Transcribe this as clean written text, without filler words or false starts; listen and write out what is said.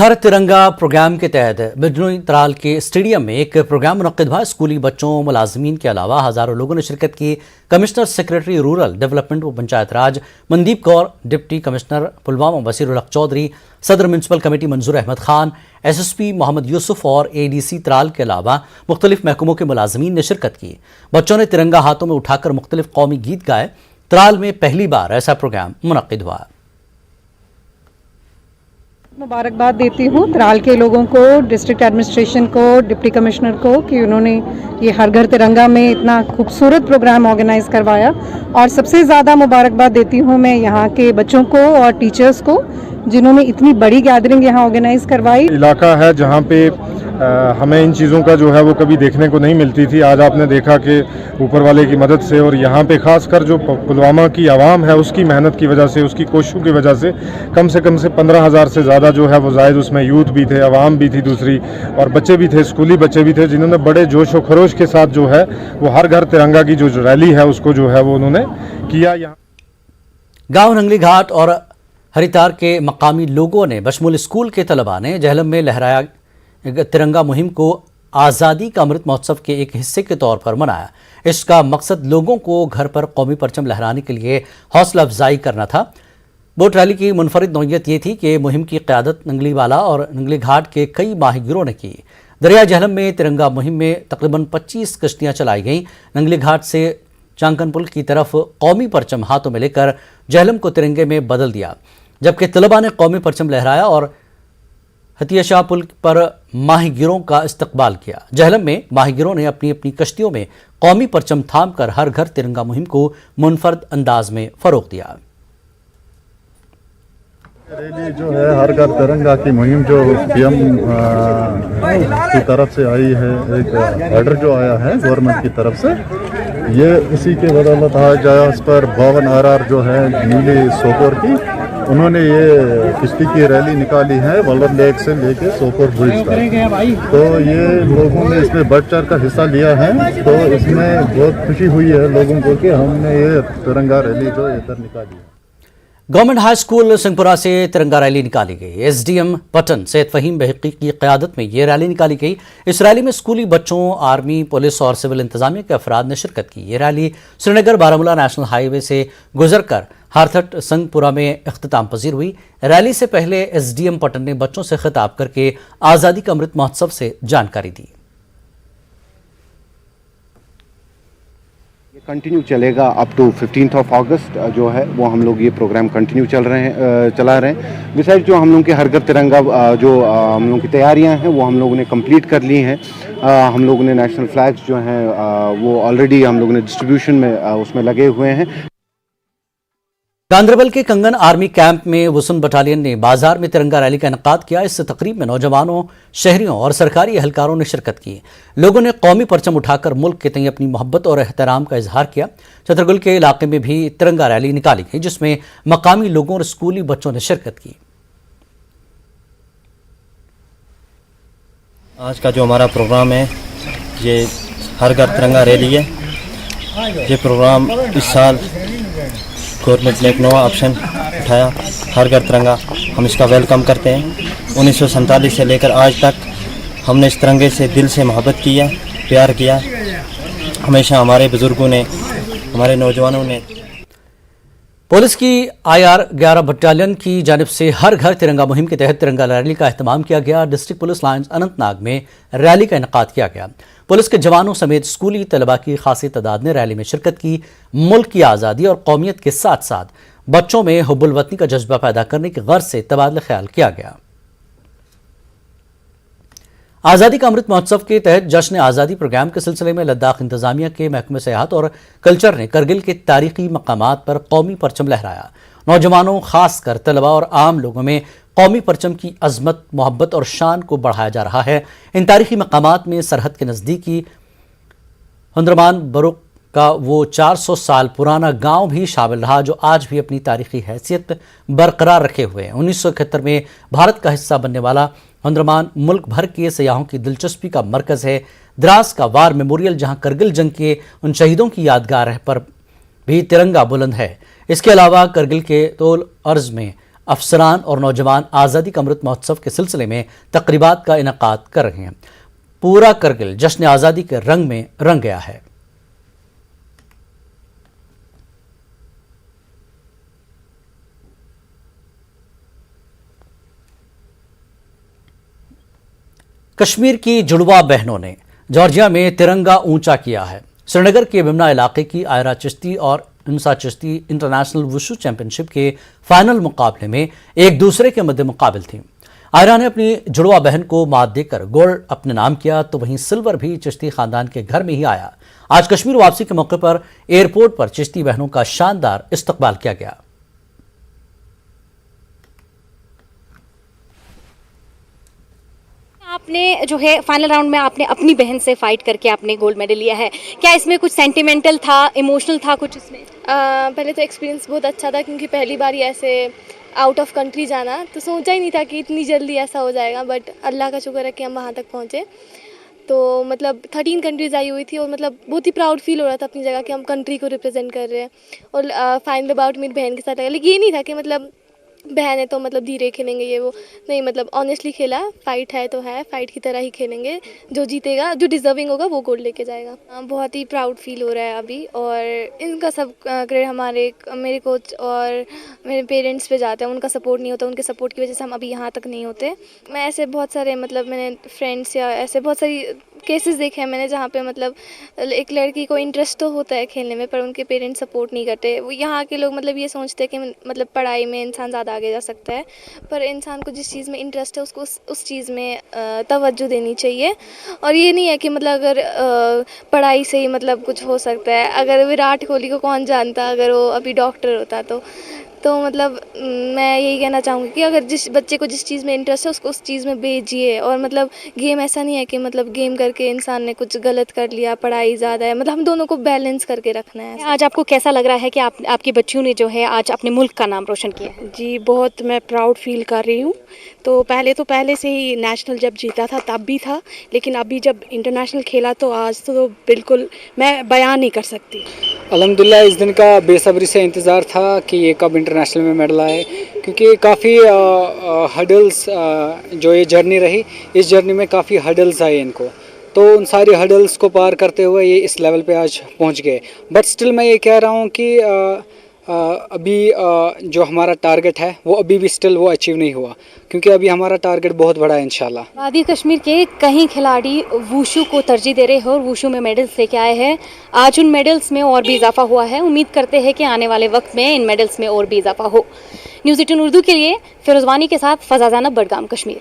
हर तिरंगा प्रोग्राम के तहत बिजनोई त्राल के स्टेडियम में एक प्रोग्राम मुनक्किद हुआ। स्कूली बच्चों, मुलाजमीन के अलावा हजारों लोगों ने शिरकत की। कमिश्नर सेक्रेटरी रूरल डेवलपमेंट व पंचायत राज मनदीप कौर, डिप्टी कमिश्नर पुलवामा बसीरुल हक चौधरी, सदर म्यूनसिपल कमेटी मंजूर अहमद खान, SSP मोहम्मद यूसुफ और ADC त्राल के अलावा मुख्तलिफ महकमों के मुलाजमीन ने शिरकत की। बच्चों ने तिरंगा हाथों में उठाकर मुख्तलिफ कौमी गीत गाए। त्राल में पहली बार ऐसा प्रोग्राम मुनक्किद हुआ। मुबारकबाद देती हूँ त्राल के लोगों को, डिस्ट्रिक्ट एडमिनिस्ट्रेशन को, डिप्टी कमिश्नर को कि उन्होंने ये हर घर तिरंगा में इतना खूबसूरत प्रोग्राम ऑर्गेनाइज करवाया। और सबसे ज़्यादा मुबारकबाद देती हूँ मैं यहाँ के बच्चों को और टीचर्स को जिन्होंने इतनी बड़ी गैदरिंग यहाँ ऑर्गेनाइज करवाई। इलाका है जहाँ पे हमें इन चीज़ों का जो है वो कभी देखने को नहीं मिलती थी। आज आपने देखा कि ऊपर वाले की मदद से और यहाँ पे ख़ासकर जो पुलवामा की आवाम है उसकी मेहनत की वजह से, उसकी कोशिशों की वजह से कम से 15,000 से ज़्यादा जो है वो जायद उसमें यूथ भी थे, आवाम भी थी दूसरी, और बच्चे भी थे, स्कूली बच्चे भी थे, जिन्होंने बड़े जोश व खरोश के साथ जो है वो हर घर तिरंगा की जो रैली है उसको जो है वो उन्होंने किया। यहाँ गाँव नंगली घाट और हरितार के मकामी लोगों ने बशमूल स्कूल के तलबा ने जहलम में लहराया तिरंगा मुहिम को आज़ादी का अमृत महोत्सव के एक हिस्से के तौर पर मनाया। इसका मकसद लोगों को घर पर कौमी परचम लहराने के लिए हौसला अफजाई करना था। बोट रैली की मुनफरिद नौयत ये थी कि मुहिम की क़यादत नंगली वाला और नंगली घाट के कई माहिगिरों ने की। दरिया जहलम में तिरंगा मुहिम में तकरीबन 25 कश्तियाँ चलाई गईं। नंगली घाट से चांकन पुल की तरफ कौमी परचम हाथों में लेकर जहलम को तिरंगे में बदल दिया, जबकि तलबा ने कौमी परचम लहराया और हतिया शाह पुल पर माहिगिरों का इस्तकबाल किया। जहलम में माहिगिरों ने अपनी अपनी कश्तियों में कौमी परचम थाम कर हर घर तिरंगा मुहिम को मुनफरद अंदाज में फरोग दिया। रैली जो है हर घर तिरंगा की मुहिम जो PM की तरफ से आई है, एक ऑर्डर जो आया है गवर्नमेंट की तरफ से, ये इसी के बदौलत आज इस पर 52 RR जो है नीली सोपोर की, उन्होंने ये किश्ती की रैली निकाली है वल्लभ लेक से लेके सोपोर ब्रिज तक। तो ये लोगों ने इसमें बढ़ चढ़ कर हिस्सा लिया है, तो इसमें बहुत खुशी हुई है लोगों को कि हमने ये तिरंगा रैली जो इधर निकाली है। गवर्नमेंट हाई स्कूल सिंहपुरा से तिरंगा रैली निकाली गई। SDM पटन सैयद फहीम बहकी की क़यादत में ये रैली निकाली गई। इस रैली में स्कूली बच्चों, आर्मी, पुलिस और सिविल इंतजामिया के अफराद ने शिरकत की। ये rally Srinagar Baramulla national highway से गुजरकर हारथट संगपुरा में इख्तिताम पजीर हुई। रैली से पहले SDM पटन ने बच्चों से खिताब करके आज़ादी का अमृत महोत्सव से जानकारी दी। कंटिन्यू चलेगा अप टू 15 अगस्त जो है वो हम लोग ये प्रोग्राम कंटिन्यू चला रहे हैं। बिसाइड जो हम लोग के हर घर तिरंगा जो हम लोग की तैयारियां हैं वो हम लोगों ने कंप्लीट कर ली हैं। हम लोगों ने नेशनल फ्लैग्स जो हैं वो ऑलरेडी हम लोगों ने डिस्ट्रीब्यूशन में उसमें लगे हुए हैं। गांधरबल के कंगन आर्मी कैंप में वसुन बटालियन ने बाजार में तिरंगा रैली का इनेकाद किया। इस तकरीब में नौजवानों, शहरियों और सरकारी एहलकारों ने शिरकत की। लोगों ने कौमी परचम उठाकर मुल्क के तय अपनी मोहब्बत और एहतराम का इजहार किया। छतरगुल के इलाके में भी तिरंगा रैली निकाली गई, जिसमें मकामी लोगों और स्कूली बच्चों ने शिरकत की। आज का जो हमारा प्रोग्राम है ये हर घर तिरंगा रैली है। ये प्रोग्राम इस साल गवर्नमेंट ने एक नया ऑप्शन उठाया, हर घर तिरंगा। हम इसका वेलकम करते हैं। 1947 से लेकर आज तक हमने इस तिरंगे से दिल से मोहब्बत की है, प्यार किया। हमेशा हमारे बुजुर्गों ने, हमारे नौजवानों ने। पुलिस की IR 11 बटालियन की जानिब से हर घर तिरंगा मुहिम के तहत तिरंगा रैली का एहतमाम किया गया। डिस्ट्रिक्ट पुलिस लाइन्स अनंतनाग में रैली का इनेकाद किया गया। पुलिस के जवानों समेत स्कूली तलबा की खासी तादाद ने रैली में शिरकत की। मुल्क की आज़ादी और कौमियत के साथ साथ बच्चों में हुब्बुल वतनी का जज्बा पैदा करने की गर्ज से तबादला ख्याल किया गया। आज़ादी का अमृत महोत्सव के तहत जश्न आज़ादी प्रोग्राम के सिलसिले में लद्दाख इंतजामिया के महकमे सेहत और कल्चर ने करगिल के तारीखी मकामात पर कौमी परचम लहराया। नौजवानों, खासकर तलबा और आम लोगों में कौमी परचम की अजमत, मोहब्बत और शान को बढ़ाया जा रहा है। इन तारीखी मकामात में सरहद के नज़दीकी हुंद्रमान बरुक का वो 400 साल पुराना गांव भी शामिल रहा, जो आज भी अपनी तारीखी हैसियत बरकरार रखे हुए हैं। 1971 में भारत का हिस्सा बनने वाला हुंद्रमान मुल्क भर के सयाहों की दिलचस्पी का मरकज़ है। द्रास का वार मेमोरियल, जहां करगिल जंग के उन शहीदों की यादगार पर भी तिरंगा बुलंद है। इसके अलावा करगिल के तोल अर्ज में अफसरान और नौजवान आज़ादी का अमृत महोत्सव के सिलसिले में तकरीबात का इनेकाद कर रहे हैं। पूरा करगिल जश्न आज़ादी के रंग में रंग गया है। कश्मीर की जुड़वा बहनों ने जॉर्जिया में तिरंगा ऊंचा किया है। श्रीनगर के बिमना इलाके की आयरा चिश्ती और इंसा चिश्ती इंटरनेशनल वुशु चैंपियनशिप के फाइनल मुकाबले में एक दूसरे के मध्य मुकाबिल थी। आयरा ने अपनी जुड़वा बहन को मात देकर गोल्ड अपने नाम किया, तो वहीं सिल्वर भी चिश्ती खानदान के घर में ही आया। आज कश्मीर वापसी के मौके पर एयरपोर्ट पर चिश्ती बहनों का शानदार इस्तकबाल किया गया। आपने जो है फाइनल राउंड में आपने अपनी बहन से फाइट करके आपने गोल्ड मेडल लिया है, क्या इसमें कुछ सेंटिमेंटल था, इमोशनल था कुछ इसमें? पहले तो एक्सपीरियंस बहुत अच्छा था, क्योंकि पहली बार ही ऐसे आउट ऑफ कंट्री जाना, तो सोचा ही नहीं था कि इतनी जल्दी ऐसा हो जाएगा, बट अल्लाह का शुक्र है कि हम वहाँ तक पहुँचे। तो मतलब 13 कंट्रीज़ आई हुई थी और मतलब बहुत ही प्राउड फील हो रहा था अपनी जगह कि हम कंट्री को रिप्रेजेंट कर रहे हैं। और फाइनल बाउट मेरी बहन के साथ लगा, लेकिन ये नहीं था कि मतलब बहन है तो मतलब धीरे खेलेंगे ये वो, नहीं, मतलब ऑनेस्टली खेला। फाइट है तो है, फाइट की तरह ही खेलेंगे। जो जीतेगा, जो डिजर्विंग होगा, वो गोल्ड लेके जाएगा। बहुत ही प्राउड फील हो रहा है अभी, और इनका सब क्रेडिट मेरे कोच और मेरे पेरेंट्स पे जाते हैं। उनका सपोर्ट नहीं होता, उनके सपोर्ट की वजह से हम अभी यहाँ तक नहीं होते। मैं ऐसे बहुत सारे मतलब मैंने फ्रेंड्स या ऐसे बहुत सारी केसेस देखे हैं मैंने, जहाँ पे मतलब एक लड़की को इंटरेस्ट तो होता है खेलने में, पर उनके पेरेंट्स सपोर्ट नहीं करते। वो यहाँ के लोग मतलब ये सोचते हैं कि मतलब पढ़ाई में इंसान ज़्यादा आगे जा सकता है, पर इंसान को जिस चीज़ में इंटरेस्ट है उसको उस चीज़ में तवज्जो देनी चाहिए। और ये नहीं है कि मतलब अगर पढ़ाई से ही मतलब कुछ हो सकता है। अगर विराट कोहली को कौन जानता अगर वो अभी डॉक्टर होता तो मतलब मैं यही कहना चाहूँगी कि अगर जिस बच्चे को जिस चीज़ में इंटरेस्ट है उसको उस चीज़ में भेजिए। और मतलब गेम ऐसा नहीं है कि मतलब गेम करके इंसान ने कुछ गलत कर लिया, पढ़ाई ज़्यादा है, मतलब हम दोनों को बैलेंस करके रखना है। आज आपको कैसा लग रहा है कि आपकी बच्चियों ने जो है आज अपने मुल्क का नाम रोशन किया है? जी, बहुत मैं प्राउड फील कर रही हूँ। तो पहले से ही नेशनल जब जीता था तब भी था, लेकिन अभी जब इंटरनेशनल खेला तो आज तो बिल्कुल मैं बयान नहीं कर सकती। अल्हम्दुलिल्लाह इस दिन का बेसब्री से इंतज़ार था कि ये कब इंटरनेशनल में मेडल आए, क्योंकि काफ़ी हडल्स जो ये जर्नी रही, इस जर्नी में काफ़ी हडल्स आए इनको, तो उन सारी हडल्स को पार करते हुए ये इस लेवल पे आज पहुंच गए। बट स्टिल मैं ये कह रहा हूँ कि अभी जो हमारा टारगेट है वो अभी भी स्टिल वो अचीव नहीं हुआ, क्योंकि अभी हमारा टारगेट बहुत बड़ा है इंशाल्लाह। वादी कश्मीर के कई खिलाड़ी वुशु को तरजीह दे रहे हैं और वुशु में मेडल्स लेके आए हैं। आज उन मेडल्स में और भी इजाफा हुआ है। उम्मीद करते हैं कि आने वाले वक्त में इन मेडल्स में और भी इजाफा हो। न्यूज़ 18 उर्दू के लिए फिरोजवानी के साथ फज़ा ज़ैनब, बडगाम, कश्मीर।